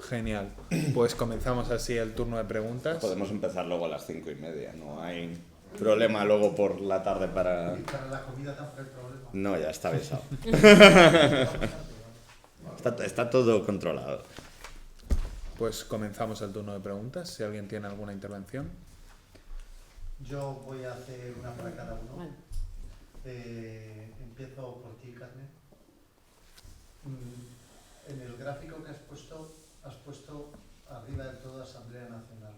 Genial. Pues comenzamos así el turno de preguntas. Podemos empezar luego a las 5:30, no hay problema luego por la tarde para... Y para la comida tampoco hay problema. No, ya está avisado. Está todo controlado. Pues comenzamos el turno de preguntas. Si alguien tiene alguna intervención. Yo voy a hacer una para cada uno. Vale. Empiezo por ti, Carmen. En el gráfico que has puesto arriba del todo Asamblea Nacional.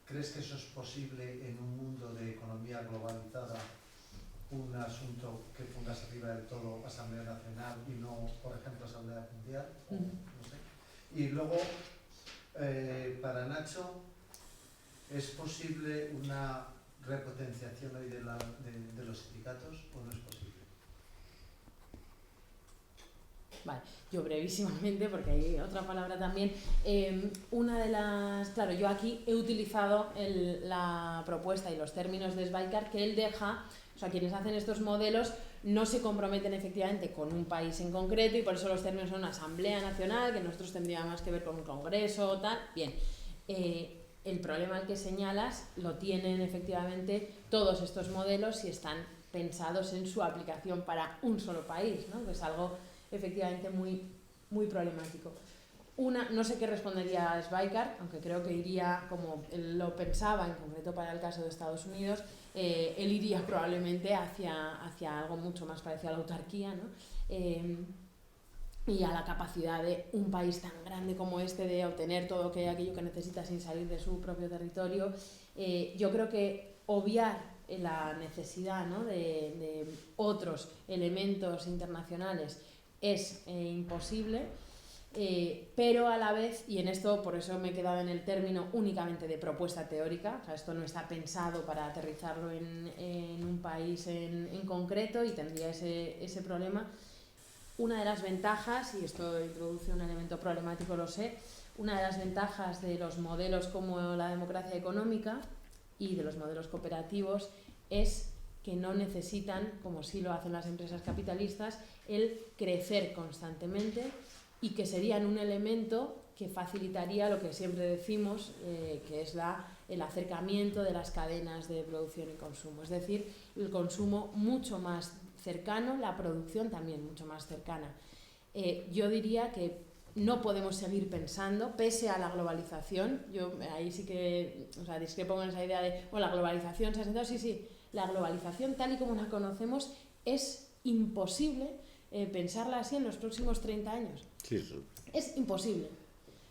¿Crees que eso es posible en un mundo de economía globalizada? Un asunto que pongas arriba del todo Asamblea Nacional y no, por ejemplo, Asamblea Mundial. No sé. Y luego, para Nacho, ¿es posible una repotenciación hoy de los sindicatos o no es posible? Vale, yo brevísimamente, porque hay otra palabra también. Una de las... Claro, yo aquí he utilizado la propuesta y los términos de Sbaikar que él deja, o sea, quienes hacen estos modelos no se comprometen efectivamente con un país en concreto y por eso los términos son Asamblea Nacional, que nosotros tendríamos más que ver con un congreso, tal. Bien, el problema que señalas lo tienen efectivamente todos estos modelos y están pensados en su aplicación para un solo país, ¿no? Que es algo efectivamente muy, muy problemático. No sé qué respondería Sbaikar, aunque creo que iría, como él lo pensaba, en concreto para el caso de Estados Unidos, él iría probablemente hacia algo mucho más parecido a la autarquía, ¿no? Y a la capacidad de un país tan grande como este de obtener todo aquello que necesita sin salir de su propio territorio. Yo creo que obviar la necesidad, ¿no?, de otros elementos internacionales es imposible, pero a la vez, y en esto por eso me he quedado en el término únicamente de propuesta teórica, o sea, esto no está pensado para aterrizarlo en un país en concreto y tendría ese problema. Una de las ventajas, y esto introduce un elemento problemático, lo sé, una de las ventajas de los modelos como la democracia económica y de los modelos cooperativos es que no necesitan, como sí lo hacen las empresas capitalistas, el crecer constantemente y que serían un elemento que facilitaría lo que siempre decimos, que es el acercamiento de las cadenas de producción y consumo, es decir, el consumo mucho más cercano, la producción también mucho más cercana. Yo diría que no podemos seguir pensando, pese a la globalización, yo ahí sí que, o sea, discrepo con esa idea de, bueno, la globalización se ha sentado, sí, la globalización tal y como la conocemos es imposible pensarla así en los próximos 30 años. Sí, sí. Es imposible.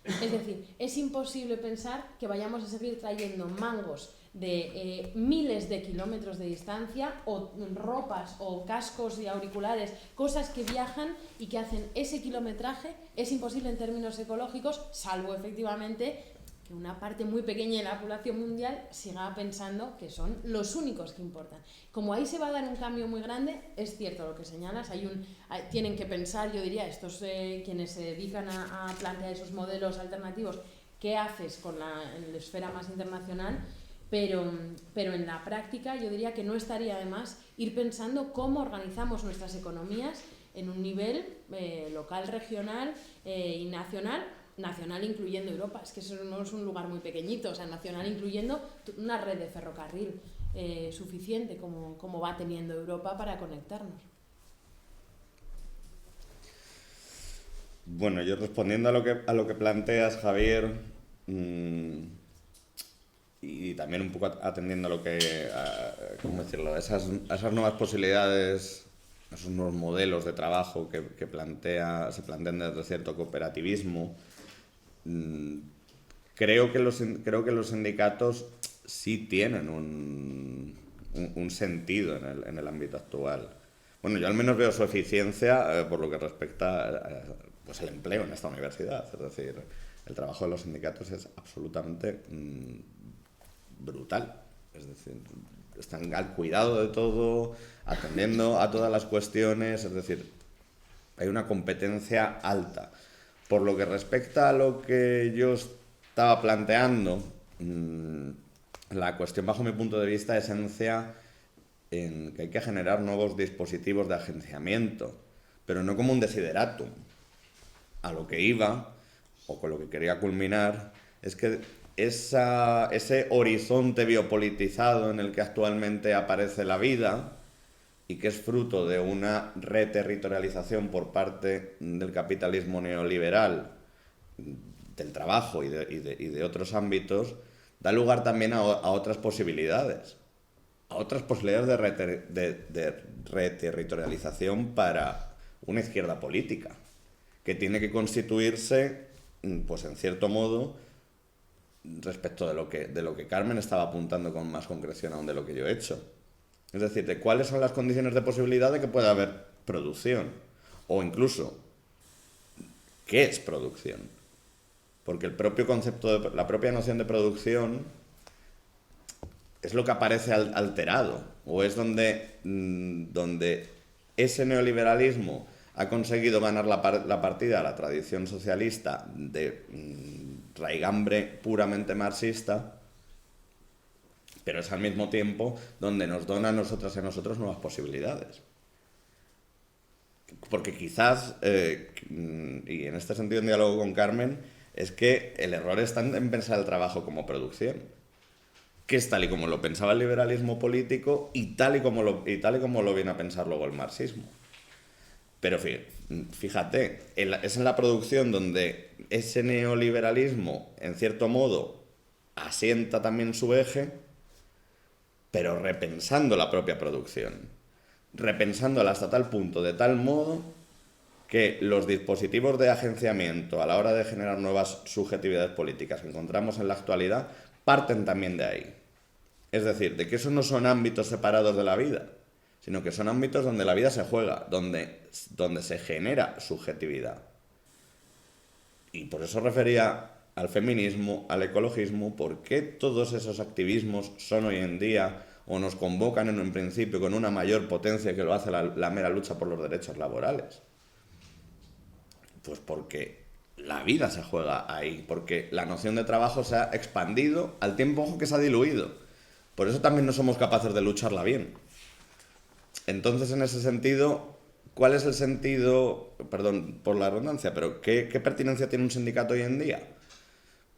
Es decir, es imposible pensar que vayamos a seguir trayendo mangos de miles de kilómetros de distancia o ropas o cascos y auriculares, cosas que viajan y que hacen ese kilometraje. Es imposible en términos ecológicos, salvo efectivamente que una parte muy pequeña de la población mundial siga pensando que son los únicos que importan. Como ahí se va a dar un cambio muy grande, es cierto lo que señalas, tienen que pensar, yo diría, estos quienes se dedican a plantear esos modelos alternativos, qué haces con la esfera más internacional, pero en la práctica yo diría que no estaría de más ir pensando cómo organizamos nuestras economías en un nivel local, regional y nacional incluyendo Europa. Es que eso no es un lugar muy pequeñito, o sea, nacional incluyendo una red de ferrocarril suficiente como va teniendo Europa para conectarnos. Bueno, yo respondiendo a lo que planteas, Javier, y también un poco atendiendo a lo que, ¿cómo decirlo?, a esas nuevas posibilidades, esos nuevos modelos de trabajo que se plantean desde cierto cooperativismo. Creo que los sindicatos sí tienen un sentido en el ámbito actual. Bueno, yo al menos veo su eficiencia por lo que respecta pues el empleo en esta universidad. Es decir, el trabajo de los sindicatos es absolutamente brutal. Es decir, están al cuidado de todo, atendiendo a todas las cuestiones. Es decir, hay una competencia alta. Por lo que respecta a lo que yo estaba planteando, la cuestión bajo mi punto de vista esencia en que hay que generar nuevos dispositivos de agenciamiento, pero no como un desideratum. A lo que iba o con lo que quería culminar, es que ese horizonte biopolitizado en el que actualmente aparece la vida y que es fruto de una reterritorialización por parte del capitalismo neoliberal, del trabajo y de otros ámbitos, da lugar también a otras posibilidades. A otras posibilidades de reterritorialización para una izquierda política, que tiene que constituirse, pues en cierto modo, respecto de lo que Carmen estaba apuntando con más concreción aún de lo que yo he hecho. Es decir, de cuáles son las condiciones de posibilidad de que pueda haber producción. O incluso, ¿qué es producción? Porque el propio concepto, la propia noción de producción es lo que aparece alterado, o es donde ese neoliberalismo ha conseguido ganar la partida a la tradición socialista de raigambre puramente marxista, pero es al mismo tiempo donde nos dona a nosotras y a nosotros nuevas posibilidades. Porque quizás, y en este sentido en diálogo con Carmen, es que el error está en pensar el trabajo como producción, que es tal y como lo pensaba el liberalismo político y tal y como lo viene a pensar luego el marxismo. Pero fíjate, es en la producción donde ese neoliberalismo, en cierto modo, asienta también su eje, pero repensando la propia producción, repensándola hasta tal punto, de tal modo que los dispositivos de agenciamiento a la hora de generar nuevas subjetividades políticas que encontramos en la actualidad parten también de ahí. Es decir, de que esos no son ámbitos separados de la vida, sino que son ámbitos donde la vida se juega, donde se genera subjetividad. Y por eso refería al feminismo, al ecologismo, por qué todos esos activismos son hoy en día o nos convocan en un principio con una mayor potencia que lo hace la mera lucha por los derechos laborales. Pues porque la vida se juega ahí, porque la noción de trabajo se ha expandido al tiempo, ojo, que se ha diluido. Por eso también no somos capaces de lucharla bien. Entonces, en ese sentido, ¿cuál es el sentido, perdón por la redundancia, pero qué pertinencia tiene un sindicato hoy en día?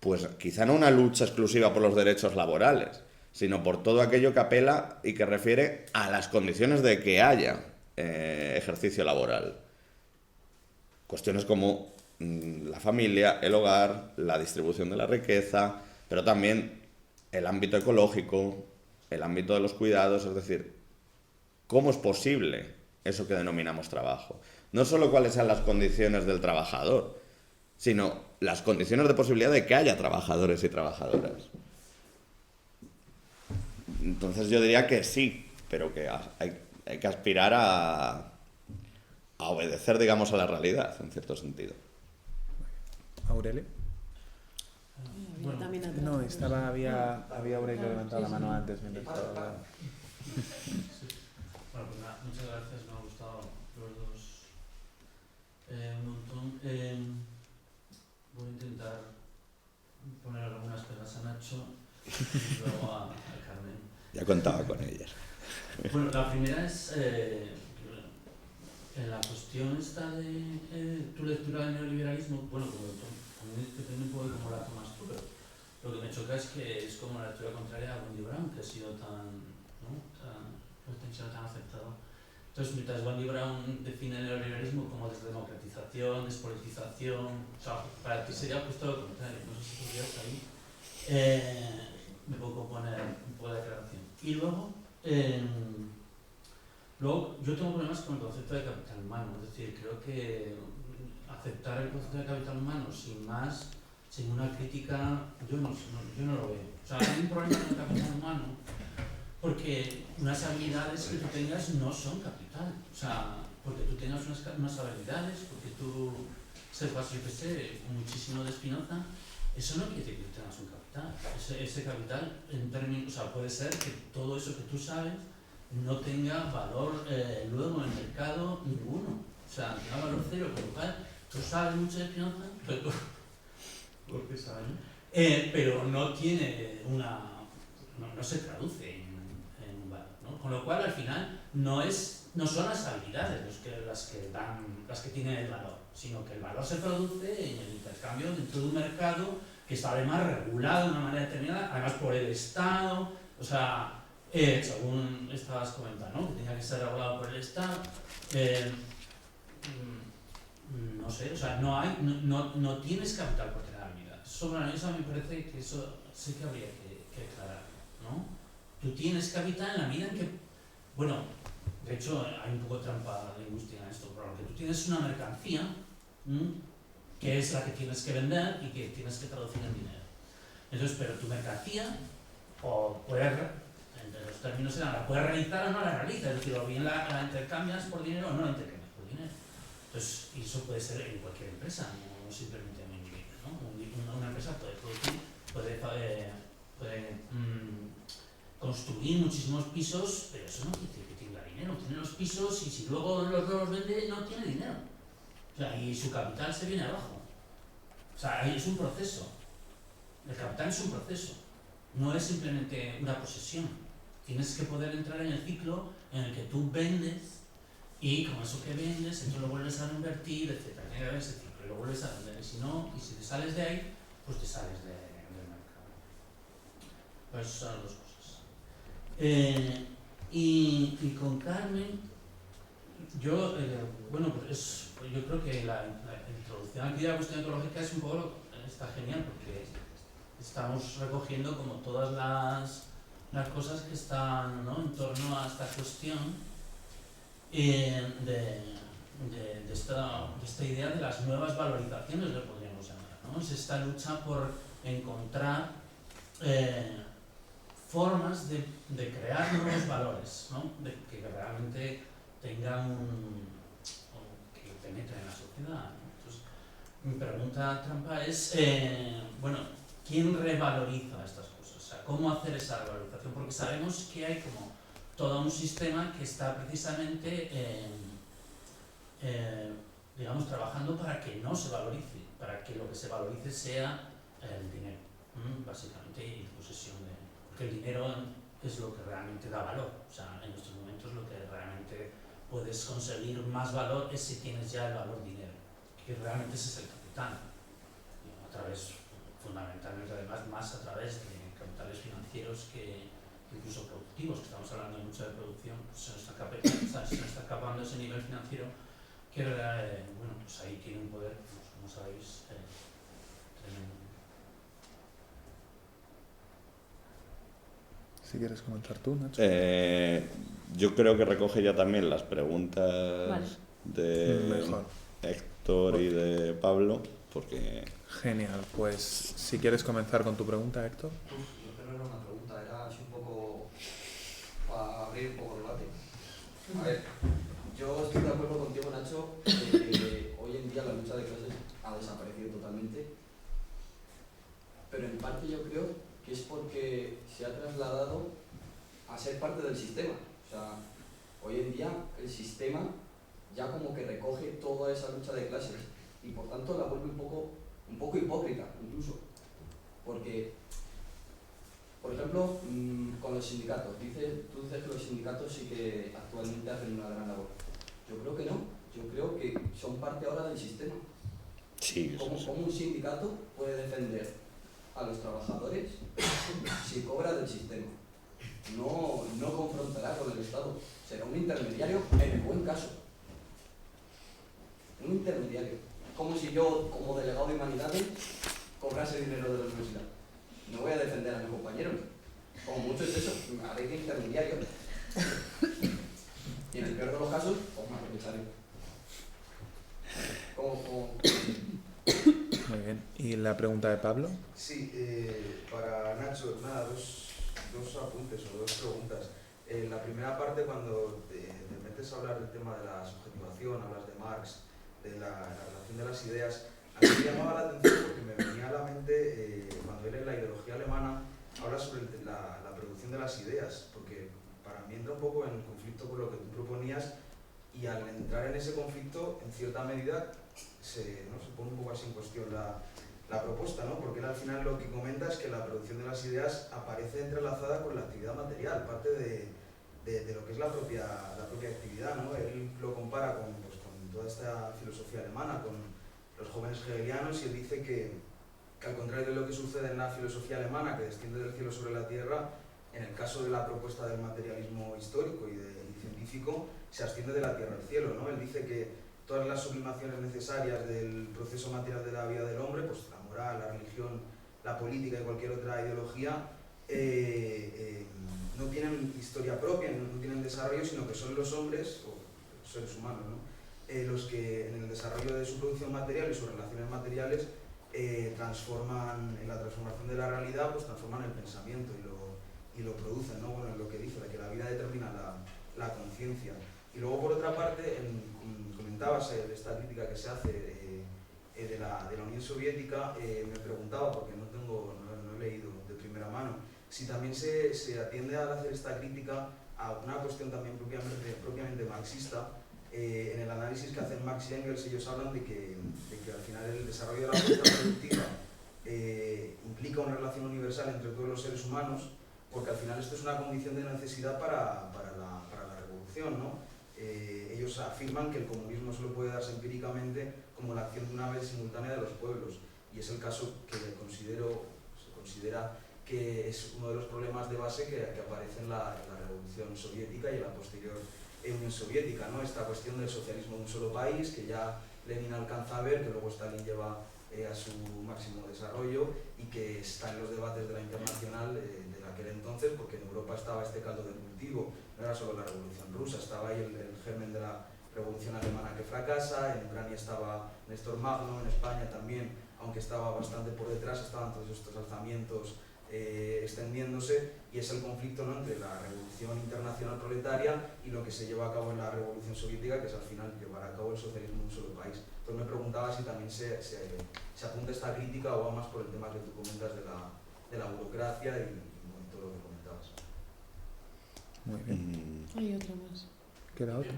Pues quizá no una lucha exclusiva por los derechos laborales, sino por todo aquello que apela y que refiere a las condiciones de que haya ejercicio laboral. Cuestiones como la familia, el hogar, la distribución de la riqueza, pero también el ámbito ecológico, el ámbito de los cuidados, es decir, ¿cómo es posible eso que denominamos trabajo? No solo cuáles sean las condiciones del trabajador, sino las condiciones de posibilidad de que haya trabajadores y trabajadoras. Entonces yo diría que sí, pero que hay que aspirar a obedecer, digamos, a la realidad, en cierto sentido. ¿Aurelio? Bueno, también atrás. No, había Aurelio que levantado la mano antes mientras estaba hablando. Bueno, pues nada, muchas gracias, me ha gustado los dos un montón. Voy a intentar poner algunas pegas a Nacho y luego a Carmen. Ya contaba con ellas. Bueno, la primera es la cuestión esta de tu lectura del neoliberalismo. Bueno, depende un poco de cómo la tomas tú, pero lo que me choca es que es como la lectura contraria a Wendy Brown, que ha sido tan aceptado. Entonces, mientras Wendy Brown define el neoliberalismo como desdemocratización, despolitización, o sea, para ti sería justo lo contrario. No sé si podrías ahí me puedo poner un poco de aclaración. Y luego yo tengo problemas con el concepto de capital humano, es decir, creo que aceptar el concepto de capital humano sin una crítica, yo no lo veo. O sea, hay un problema con el capital humano porque unas habilidades que tú tengas no son capital. O sea, porque tú tengas unas habilidades, porque tú sepas, yo que sé, muchísimo de Spinoza, eso no quiere decir que tú tengas un capital. Ese capital, en términos, o sea, puede ser que todo eso que tú sabes no tenga valor luego en el mercado ninguno. O sea, tenga valor cero, con lo cual tú sabes mucho de Spinoza, pero porque sabes, pero no tiene no se traduce en un valor, ¿no? con lo cual al final no son las habilidades las que tienen el valor, sino que el valor se produce en el intercambio dentro de un mercado que está además regulado de una manera determinada, además por el Estado, o sea, según estabas comentando, ¿no? Que tenía que ser regulado por el Estado. No sé, o sea, no tienes capital por tener habilidades. Eso me parece que eso sí que habría que aclarar, ¿no? Tú tienes capital en la medida en que, bueno, de hecho hay un poco de trampa lingüística en esto, porque tú tienes una mercancía que es la que tienes que vender y que tienes que traducir en dinero. Entonces, pero tu mercancía, o puedes, entre los términos eran, la puedes realizar o no la realizas, es decir, o bien la intercambias por dinero o no la intercambias por dinero. Entonces, y eso puede ser en cualquier empresa, no simplemente en un individuo, ¿no? Una empresa puede producir, puede construir muchísimos pisos, pero eso no quiere decir que tenga dinero. Tiene los pisos y si luego los vende, no tiene dinero. O sea, y su capital se viene abajo. O sea, ahí es un proceso. El capital es un proceso. No es simplemente una posesión. Tienes que poder entrar en el ciclo en el que tú vendes y con eso que vendes, entonces lo vuelves a invertir, etc. Tiene que haber ese ciclo y lo vuelves a vender. Y si no, y si te sales de ahí, pues te sales del mercado. Pues esas son las dos cosas. Y con Carmen, yo, bueno, pues yo creo que la introducción aquí de la cuestión ecológica es un poco, está genial porque estamos recogiendo como todas las cosas que están, ¿no?, en torno a esta cuestión de esta idea de las nuevas valorizaciones, le podríamos llamar, ¿no? Es esta lucha por encontrar formas de crear nuevos valores, ¿no? De que realmente tengan que penetren en la sociedad, ¿no? Entonces, mi pregunta trampa es, bueno, ¿quién revaloriza estas cosas? O sea, ¿cómo hacer esa revalorización? Porque sabemos que hay como todo un sistema que está precisamente, digamos, trabajando para que no se valorice, para que lo que se valorice sea el dinero, básicamente, y la posesión de... Porque el dinero es lo que realmente da valor. O sea, en estos momentos lo que realmente puedes conseguir más valor es si tienes ya el valor dinero, que realmente ese es el capital, a través, fundamentalmente además, más a través de capitales financieros que incluso productivos, que estamos hablando mucho de producción, pues se nos está escapando ese nivel financiero que, bueno, pues ahí tiene un poder, pues, como sabéis, tremendo. Si quieres comentar tú, Nacho. Yo creo que recoge ya también las preguntas de Mejor. Héctor y de Pablo, porque... Genial, pues si quieres comenzar con tu pregunta, Héctor. Yo creo que no era una pregunta, era así un poco para abrir un poco el debate. A ver, yo estoy de acuerdo contigo, Nacho, que hoy en día la lucha de clases ha desaparecido totalmente, pero en parte yo creo que es porque se ha trasladado a ser parte del sistema. O sea, hoy en día el sistema ya como que recoge toda esa lucha de clases y por tanto la vuelve un poco hipócrita incluso, porque, por ejemplo, con los sindicatos, tú dices que los sindicatos sí que actualmente hacen una gran labor. Yo creo que no, yo creo que son parte ahora del sistema. Sí, ¿Cómo un sindicato puede defender a los trabajadores si cobra del sistema? No confrontará con el Estado, será un intermediario en el buen caso. Un intermediario. Como si yo, como delegado de humanidades, cobrase dinero de la universidad. No voy a defender a mis compañeros. Como mucho es eso, haré de intermediario. Y en el peor de los casos, pues me aprovecharé. Muy bien. ¿Y la pregunta de Pablo? Sí, para Nacho, nada, dos apuntes o dos preguntas. La primera parte, cuando te metes a hablar del tema de la subjetivación, hablas de Marx, de la relación de las ideas, a mí me llamaba la atención porque me venía a la mente, cuando él en la ideología alemana habla sobre la producción de las ideas, porque para mí entra un poco en conflicto con lo que tú proponías y al entrar en ese conflicto, en cierta medida, se pone un poco así en cuestión la propuesta, ¿no? Porque él al final lo que comenta es que la producción de las ideas aparece entrelazada con la actividad material, parte de de lo que es la propia actividad, ¿no? Él lo compara con toda esta filosofía alemana, con los jóvenes hegelianos, y él dice que al contrario de lo que sucede en la filosofía alemana, que desciende del cielo sobre la tierra, en el caso de la propuesta del materialismo histórico y científico, se asciende de la tierra al cielo, ¿no? Él dice que todas las sublimaciones necesarias del proceso material de la vida del hombre, pues la moral, la religión, la política y cualquier otra ideología, no tienen historia propia, no tienen desarrollo, sino que son los hombres, o los seres humanos, ¿no? Los que en el desarrollo de su producción material y sus relaciones materiales transforman, en la transformación de la realidad, pues transforman el pensamiento y lo producen, ¿no? Bueno, en lo que dice, de que la vida determina la conciencia. Y luego, por otra parte, comentabas esta crítica que se hace de la Unión Soviética, me preguntaba, porque no he leído de primera mano, si también se atiende al hacer esta crítica a una cuestión también propiamente marxista. En el análisis que hacen Marx y Engels, ellos hablan de que al final el desarrollo de la fuerza productiva implica una relación universal entre todos los seres humanos, porque al final esto es una condición de necesidad para la revolución, ¿no? Ellos afirman que el comunismo solo puede darse empíricamente como la acción de una vez simultánea de los pueblos, y es el caso que se considera que es uno de los problemas de base que aparece en la Revolución Soviética y en la posterior Unión Soviética, ¿no? Esta cuestión del socialismo de un solo país, que ya Lenin alcanza a ver, que luego Stalin lleva a su máximo desarrollo, y que está en los debates de la internacional de aquel entonces, porque en Europa estaba este caldo de cultivo, no era solo la Revolución Rusa, estaba ahí el germen de la Revolución Alemana que fracasa, en Ucrania estaba Néstor Magno, en España también, aunque estaba bastante por detrás, estaban todos estos alzamientos extendiéndose, y es el conflicto, ¿no?, entre la revolución internacional proletaria y lo que se lleva a cabo en la revolución soviética, que es al final llevar a cabo el socialismo en un solo país. Entonces me preguntaba si también se apunta esta crítica, o va más por el tema que tú comentas de la burocracia y bueno, todo lo que comentabas. Muy bien. Hay otra más. ¿Queda otro?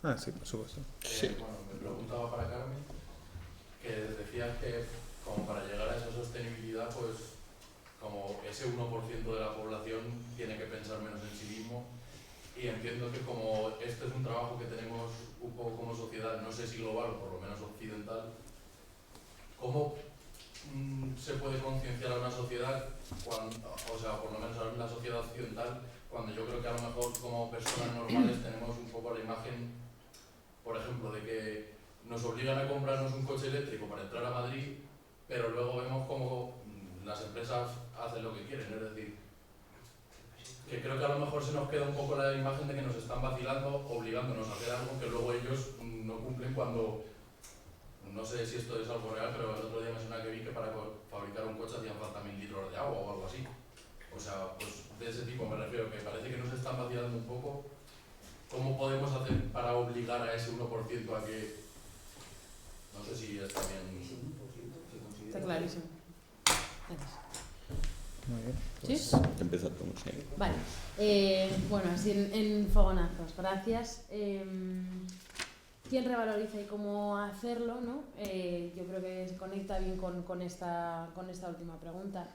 Ah, sí, por supuesto. Bueno, me preguntaba para Carmen, que decías que como para llegar a esa sostenibilidad, pues como ese 1% de la población tiene que pensar menos en sí mismo, y entiendo que como este es un trabajo que tenemos un poco como sociedad, no sé si global o por lo menos occidental, ¿cómo se puede concienciar a una sociedad, o sea, por lo menos a una sociedad occidental, cuando yo creo que a lo mejor como personas normales tenemos un poco la imagen, por ejemplo, de que nos obligan a comprarnos un coche eléctrico para entrar a Madrid, pero luego vemos como las empresas hacen lo que quieren, es decir, que creo que a lo mejor se nos queda un poco la imagen de que nos están vacilando, obligándonos a hacer algo que luego ellos no cumplen cuando, no sé si esto es algo real, pero el otro día me suena que vi que para fabricar un coche hacían falta 1000 litros de agua o algo así. O sea, pues de ese tipo me refiero, que parece que nos están vacilando un poco. ¿Cómo podemos hacer para obligar a ese 1% a que, no sé si está bien? Está clarísimo. Muy bien. ¿Sí? Empieza tú, sí. Vale. Bueno, así en fogonazos. Gracias. ¿Quién revaloriza y cómo hacerlo, ¿no? Yo creo que se conecta bien con esta última pregunta.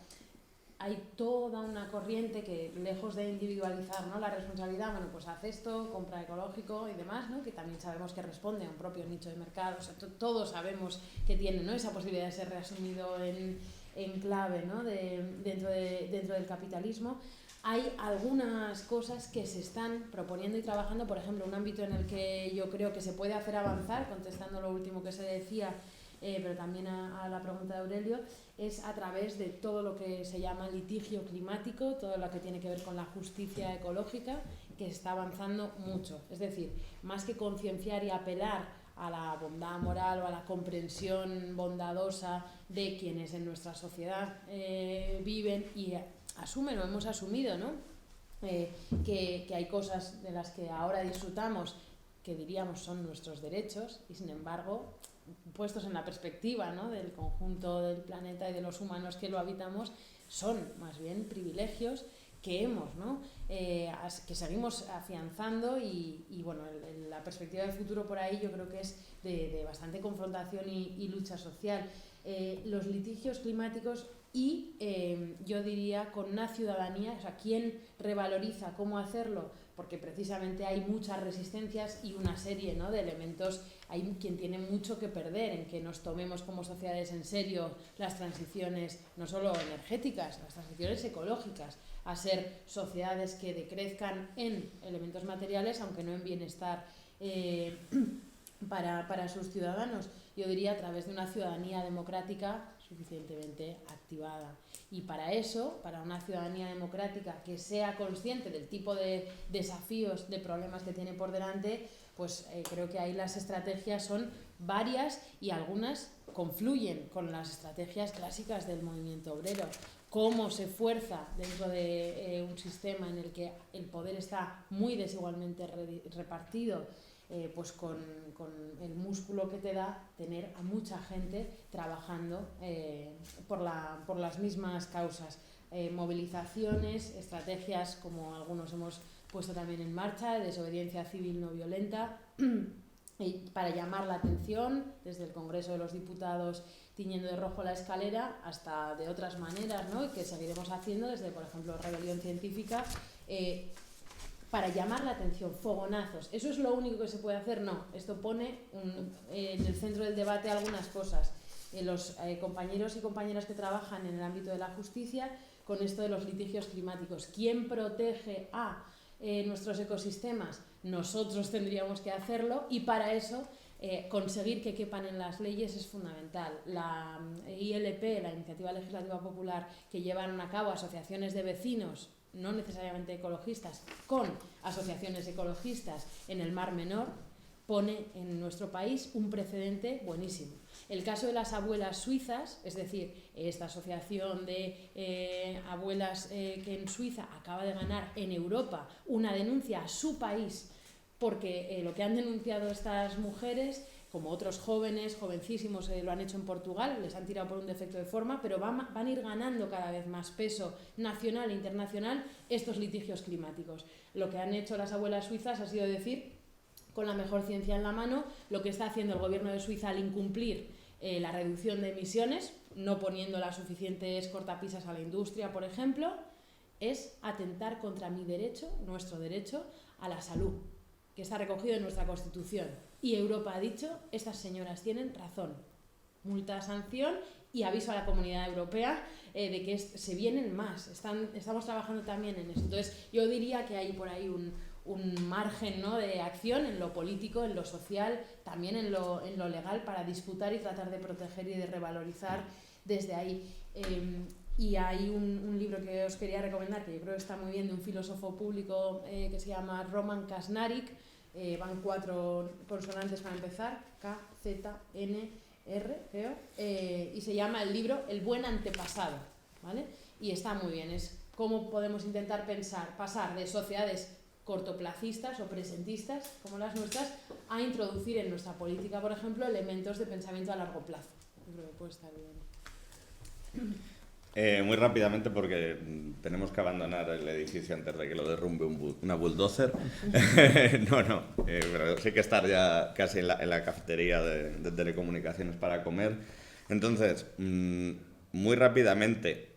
Hay toda una corriente que, lejos de individualizar, ¿no?, la responsabilidad, bueno, pues haz esto, compra ecológico y demás, ¿no?, que también sabemos que responde a un propio nicho de mercado. O sea, todos sabemos que tiene, ¿no?, esa posibilidad de ser reasumido en clave, ¿no?, dentro del capitalismo. Hay algunas cosas que se están proponiendo y trabajando, por ejemplo, un ámbito en el que yo creo que se puede hacer avanzar, contestando lo último que se decía, pero también a la pregunta de Aurelio, es a través de todo lo que se llama litigio climático, todo lo que tiene que ver con la justicia ecológica, que está avanzando mucho. Es decir, más que concienciar y apelar a la bondad moral o a la comprensión bondadosa de quienes en nuestra sociedad viven y asumen o hemos asumido, ¿no?, que hay cosas de las que ahora disfrutamos que diríamos son nuestros derechos, y sin embargo, puestos en la perspectiva, ¿no?, del conjunto del planeta y de los humanos que lo habitamos, son más bien privilegios que hemos, ¿no?, que seguimos afianzando, y bueno, la perspectiva del futuro por ahí yo creo que es de bastante confrontación y lucha social. Los litigios climáticos y yo diría con una ciudadanía, o sea, ¿quién revaloriza cómo hacerlo? Porque precisamente hay muchas resistencias y una serie, ¿no?, de elementos, hay quien tiene mucho que perder en que nos tomemos como sociedades en serio las transiciones, no solo energéticas, las transiciones ecológicas, a ser sociedades que decrezcan en elementos materiales, aunque no en bienestar para sus ciudadanos. Yo diría a través de una ciudadanía democrática suficientemente activada. Y para eso, para una ciudadanía democrática que sea consciente del tipo de desafíos, de problemas que tiene por delante, pues creo que ahí las estrategias son varias y algunas confluyen con las estrategias clásicas del movimiento obrero. Cómo se fuerza dentro de un sistema en el que el poder está muy desigualmente repartido, pues con el músculo que te da tener a mucha gente trabajando por las mismas causas. Movilizaciones, estrategias como algunos hemos puesto también en marcha, desobediencia civil no violenta, para llamar la atención desde el Congreso de los Diputados tiñendo de rojo la escalera hasta de otras maneras, ¿no?, que seguiremos haciendo desde, por ejemplo, Rebelión Científica, para llamar la atención, fogonazos. ¿Eso es lo único que se puede hacer? No, esto pone en el centro del debate algunas cosas. Los compañeros y compañeras que trabajan en el ámbito de la justicia con esto de los litigios climáticos. ¿Quién protege a nuestros ecosistemas? Nosotros tendríamos que hacerlo y para eso conseguir que quepan en las leyes es fundamental. La ILP, la Iniciativa Legislativa Popular, que llevan a cabo asociaciones de vecinos, no necesariamente ecologistas, con asociaciones ecologistas en el Mar Menor, pone en nuestro país un precedente buenísimo. El caso de las abuelas suizas, es decir, esta asociación de abuelas que en Suiza acaba de ganar en Europa una denuncia a su país, porque lo que han denunciado estas mujeres, como otros jóvenes, jovencísimos, lo han hecho en Portugal, les han tirado por un defecto de forma, pero van a ir ganando cada vez más peso nacional e internacional estos litigios climáticos. Lo que han hecho las abuelas suizas ha sido decir, con la mejor ciencia en la mano, lo que está haciendo el gobierno de Suiza al incumplir la reducción de emisiones, no poniendo las suficientes cortapisas a la industria, por ejemplo, es atentar contra mi derecho, nuestro derecho, a la salud, que está recogido en nuestra Constitución. Y Europa ha dicho, estas señoras tienen razón. Multa, sanción y aviso a la Comunidad Europea de que se vienen más. Estamos trabajando también en eso. Entonces, yo diría que hay por ahí un margen, ¿no?, de acción en lo político, en lo social, también en lo legal, para disputar y tratar de proteger y de revalorizar desde ahí. Y hay un libro que os quería recomendar, que yo creo que está muy bien, de un filósofo público que se llama Roman Krasnarik. Van 4 consonantes para empezar, K, Z, N, R, creo, y se llama el libro El buen antepasado, ¿vale? Y está muy bien, es cómo podemos intentar pasar de sociedades cortoplacistas o presentistas, como las nuestras, a introducir en nuestra política, por ejemplo, elementos de pensamiento a largo plazo. Yo creo que puede estar bien. Muy rápidamente, porque tenemos que abandonar el edificio antes de que lo derrumbe una bulldozer. Pero sí que estar ya casi en la cafetería de telecomunicaciones para comer. Entonces, muy rápidamente,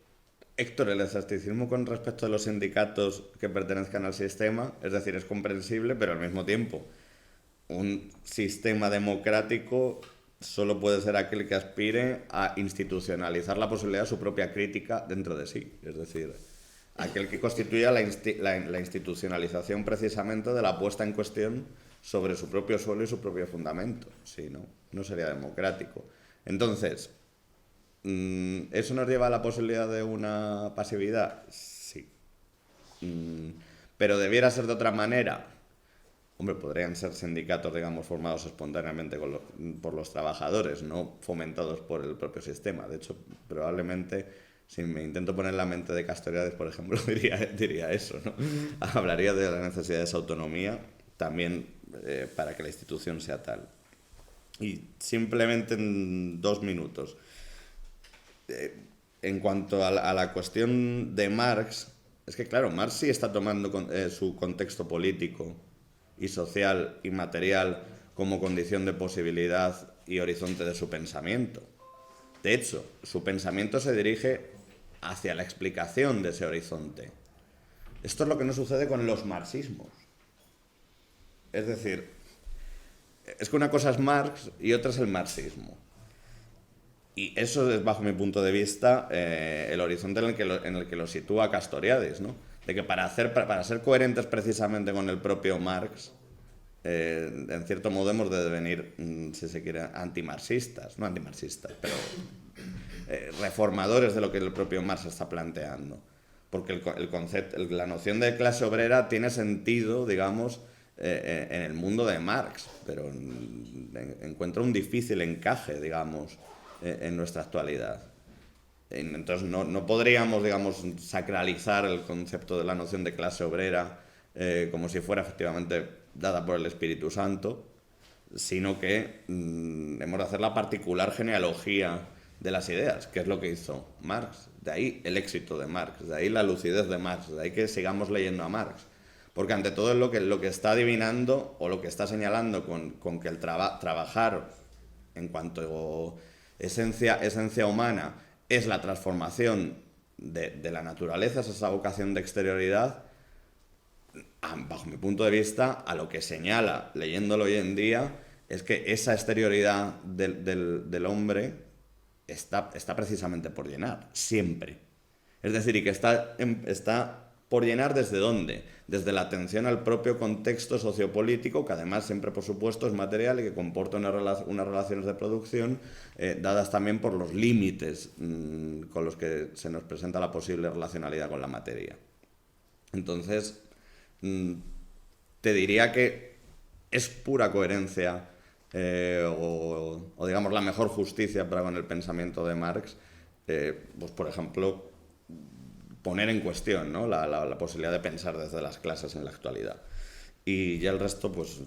Héctor, el escepticismo con respecto a los sindicatos que pertenezcan al sistema, es decir, es comprensible, pero al mismo tiempo, un sistema democrático solo puede ser aquel que aspire a institucionalizar la posibilidad de su propia crítica dentro de sí. Es decir, aquel que constituya la institucionalización precisamente de la puesta en cuestión sobre su propio suelo y su propio fundamento. Si no, no sería democrático. Entonces, ¿eso nos lleva a la posibilidad de una pasividad? Sí. Pero debiera ser de otra manera. Hombre, podrían ser sindicatos, digamos, formados espontáneamente por los trabajadores, no fomentados por el propio sistema. De hecho, probablemente, si me intento poner en la mente de Castoriadis, por ejemplo, diría eso, ¿no? Hablaría de la necesidad de esa autonomía también para que la institución sea tal. Y simplemente en 2 minutos. En cuanto a la cuestión de Marx, es que, claro, Marx sí está tomando su contexto político y social y material como condición de posibilidad y horizonte de su pensamiento. De hecho, su pensamiento se dirige hacia la explicación de ese horizonte. Esto es lo que no sucede con los marxismos. Es decir, es que una cosa es Marx y otra es el marxismo. Y eso es, bajo mi punto de vista, el horizonte en el que lo sitúa Castoriadis, ¿no? De que para ser coherentes precisamente con el propio Marx, en cierto modo hemos de devenir, si se quiere, antimarxistas, no antimarxistas, pero reformadores de lo que el propio Marx está planteando. Porque el concepto, la noción de clase obrera tiene sentido, digamos, en el mundo de Marx, pero encuentra un difícil encaje, digamos, en nuestra actualidad. Entonces no podríamos, digamos, sacralizar el concepto de la noción de clase obrera como si fuera efectivamente dada por el Espíritu Santo, sino que hemos de hacer la particular genealogía de las ideas, que es lo que hizo Marx. De ahí el éxito de Marx, de ahí la lucidez de Marx, de ahí que sigamos leyendo a Marx. Porque ante todo es lo que está adivinando o lo que está señalando con que el trabajar en cuanto esencia humana es la transformación de la naturaleza, es esa vocación de exterioridad, bajo mi punto de vista, a lo que señala, leyéndolo hoy en día, es que esa exterioridad del hombre está precisamente por llenar, siempre. Es decir, y que está por llenar ¿desde dónde? Desde la atención al propio contexto sociopolítico, que además siempre, por supuesto, es material y que comporta unas relaciones de producción dadas también por los límites con los que se nos presenta la posible relacionalidad con la materia. Entonces, te diría que es pura coherencia o digamos, la mejor justicia para con el pensamiento de Marx, pues, por ejemplo, poner en cuestión, ¿no? la posibilidad de pensar desde las clases en la actualidad. Y ya el resto, pues,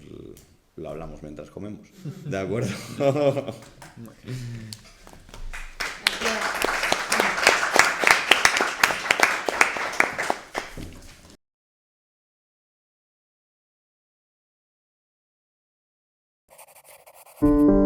lo hablamos mientras comemos. ¿De acuerdo? Gracias.